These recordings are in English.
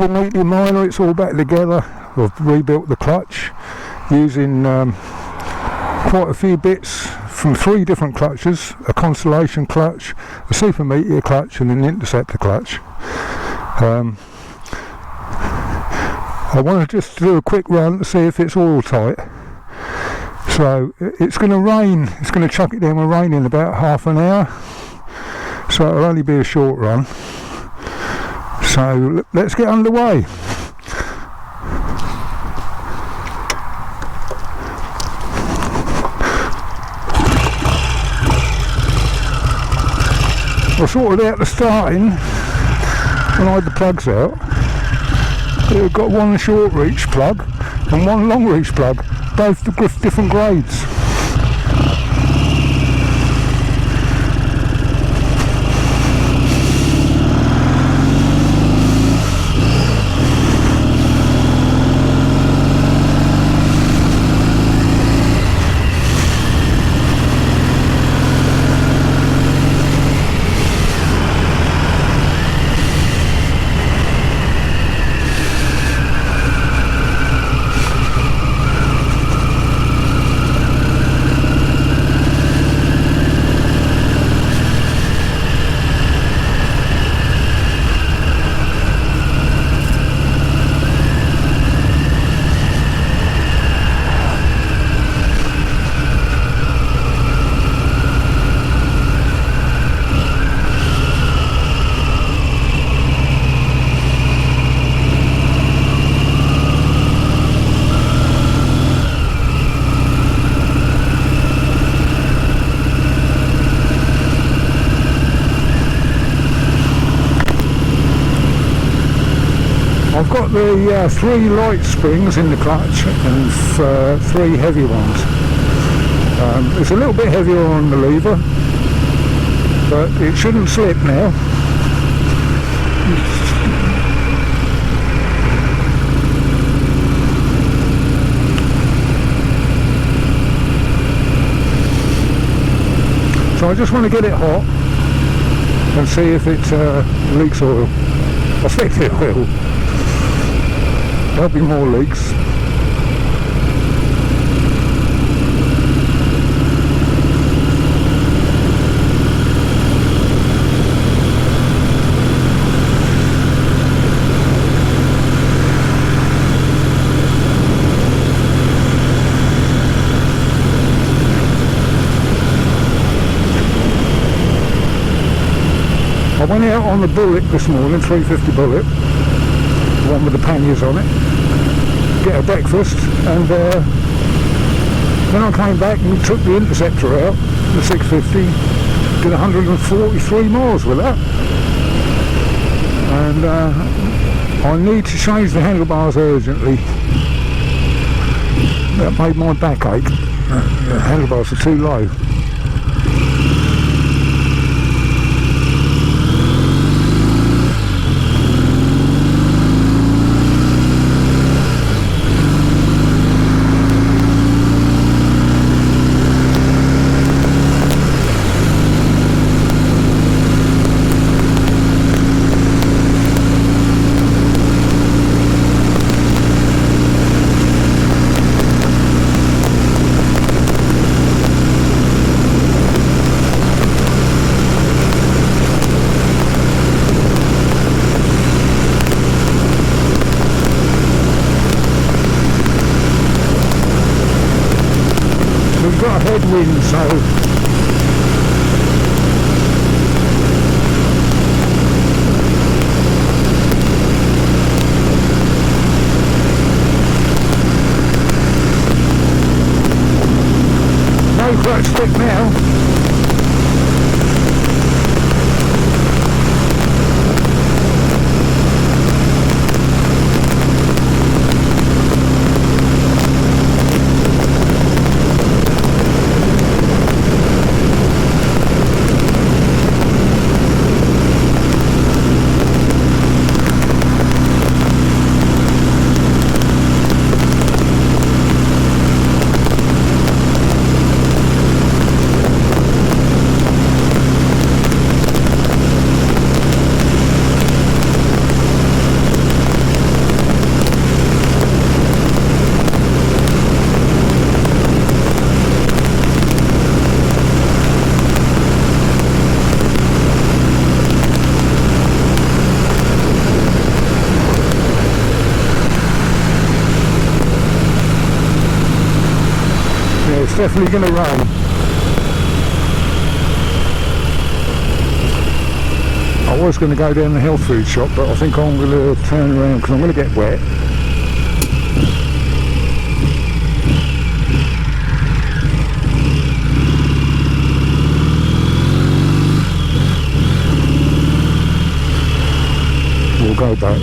With Meteor Minor, it's all back together. I've rebuilt the clutch using quite a few bits from 3 different clutches: a Constellation clutch, a Super Meteor clutch, and an Interceptor clutch. I want to just do a quick run to see if it's all tight. So it's going to rain. It's going to chuck it down with rain in about half an hour. So it'll only be a short run. So let's get underway. I sorted out the starting when I had the plugs out. We've got one short reach plug and one long reach plug, both different grades. I've got the 3 light springs in the clutch and 3 heavy ones. It's a little bit heavier on the lever, but it shouldn't slip now. So I just want to get it hot and see if it leaks oil. I think it will. There'll be more leaks. I went out on the Bullet this morning, 350 Bullet, the one with the panniers on it, get a breakfast, and then I came back and took the Interceptor out, the 650, did 143 miles with that, and I need to change the handlebars urgently. That made my back ache. The handlebars are too low. We've got a headwind, so no clutch stick now. definitely going to rain. I was going to go down the health food shop, but I think I'm going to turn around because I'm going to get wet. We'll go back.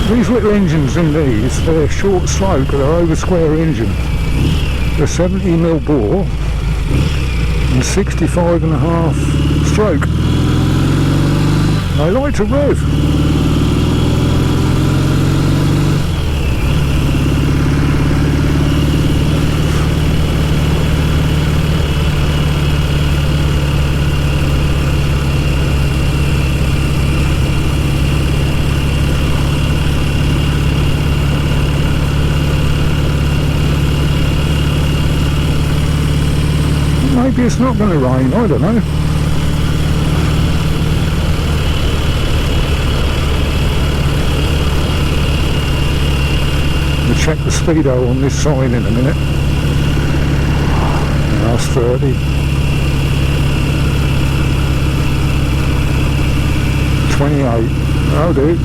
These little engines in these, they're short stroke, they're over square engine. They're 70mm bore and 65.5 stroke. They like to rev. Maybe it's not going to rain, I don't know. We'll check the speedo on this sign in a minute. That's 30. 28. That'll do.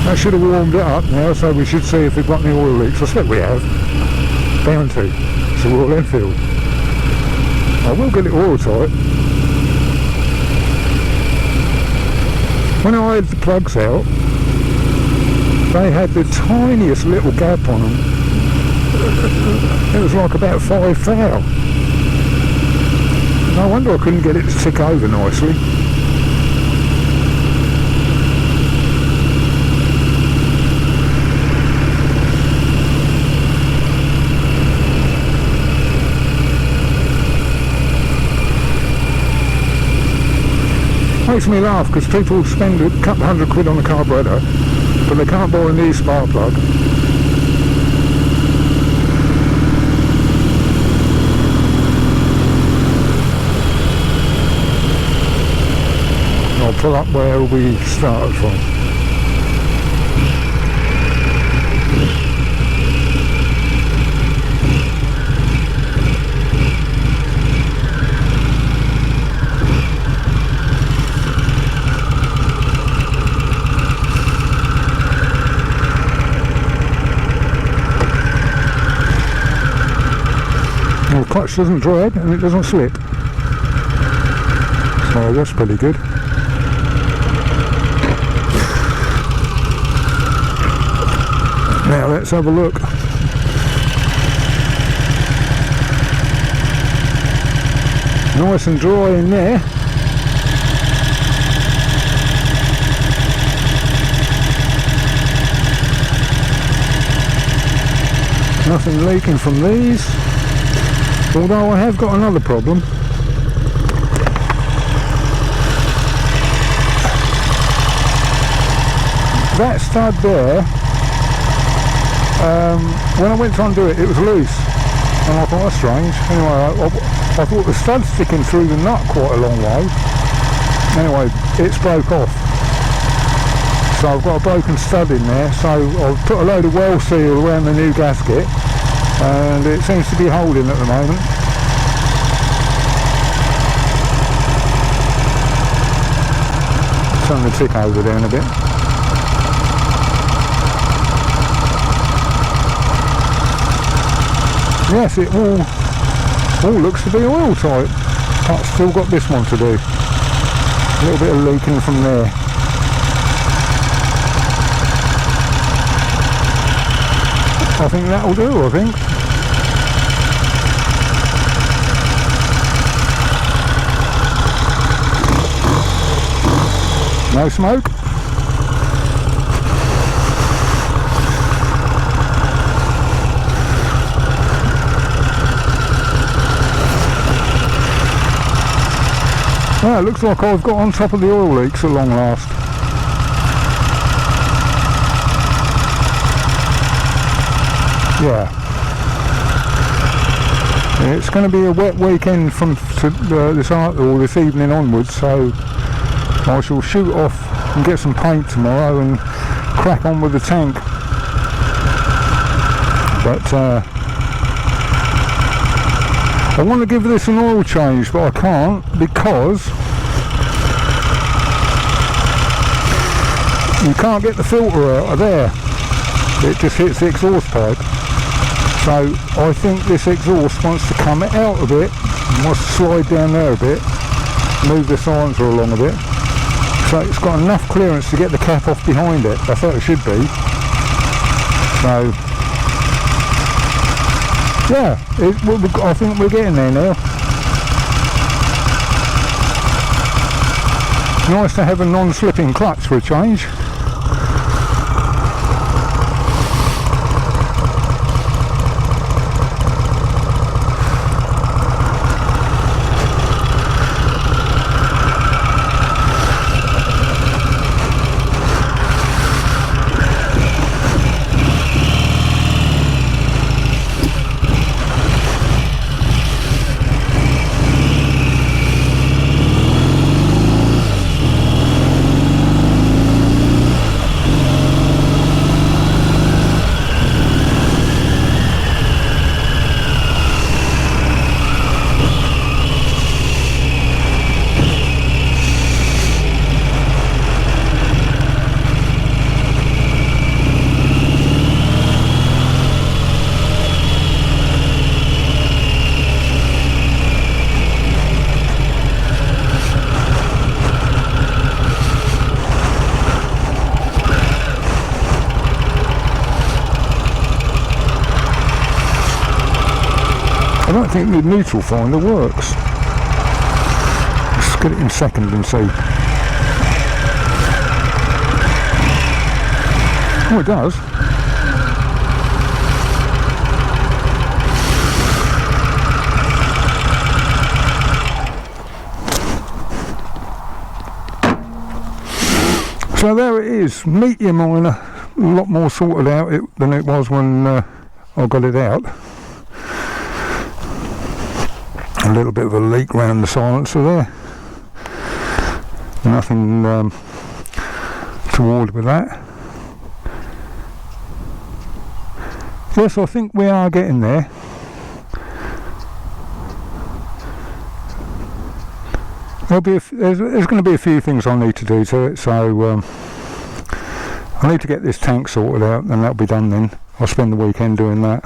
I should have warmed it up now, so we should see if we've got any oil leaks. I suspect we have. Bound to. It's a Royal Enfield. I will get it oil tight. When I had the plugs out, they had the tiniest little gap on them. It was like about 5 thou. No wonder I couldn't get it to tick over nicely. Makes me laugh because people spend a couple £100 on a carburettor, but they can't buy a new spark plug. I'll pull up where we started from. The clutch doesn't drag and it doesn't slip, so that's pretty good. Now let's have a look. Nice and dry in there. Nothing leaking from these. Although I have got another problem. That stud there, when I went to undo it, it was loose. And I thought, that's strange. Anyway, I thought the stud's sticking through the nut quite a long way. Anyway, it's broke off. So I've got a broken stud in there. So I've put a load of well seal around the new gasket. And it seems to be holding at the moment. Turn the tick over down a bit. Yes, it all looks to be oil tight. I've still got this one to do. A little bit of leaking from there. I think that'll do, I think. No smoke. Well, it looks like I've got on top of the oil leaks at long last. Yeah. It's going to be a wet weekend from this evening onwards, so I shall shoot off and get some paint tomorrow and crack on with the tank. But I want to give this an oil change, but I can't because you can't get the filter out of there. It just hits the exhaust pipe. So I think this exhaust wants to come out a bit, wants to slide down there a bit, move the silencer along a bit. So it's got enough clearance to get the cap off behind it. I thought it should be. So yeah, I think we're getting there now. Nice to have a non-slipping clutch for a change. I don't think the neutral finder works. Let's get it in second and see. Oh, it does. So there it is, Meteor miner, a lot more sorted out than it was when I got it out. A little bit of a leak round the silencer there. Nothing toward with that. Yes, I think we are getting there. There's going to be a few things I need to do to it, so I need to get this tank sorted out, and that'll be done then. I'll spend the weekend doing that.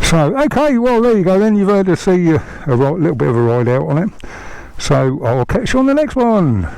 So, okay, well there you go then. You've heard us see a little bit of a ride out on it. So I'll catch you on the next one.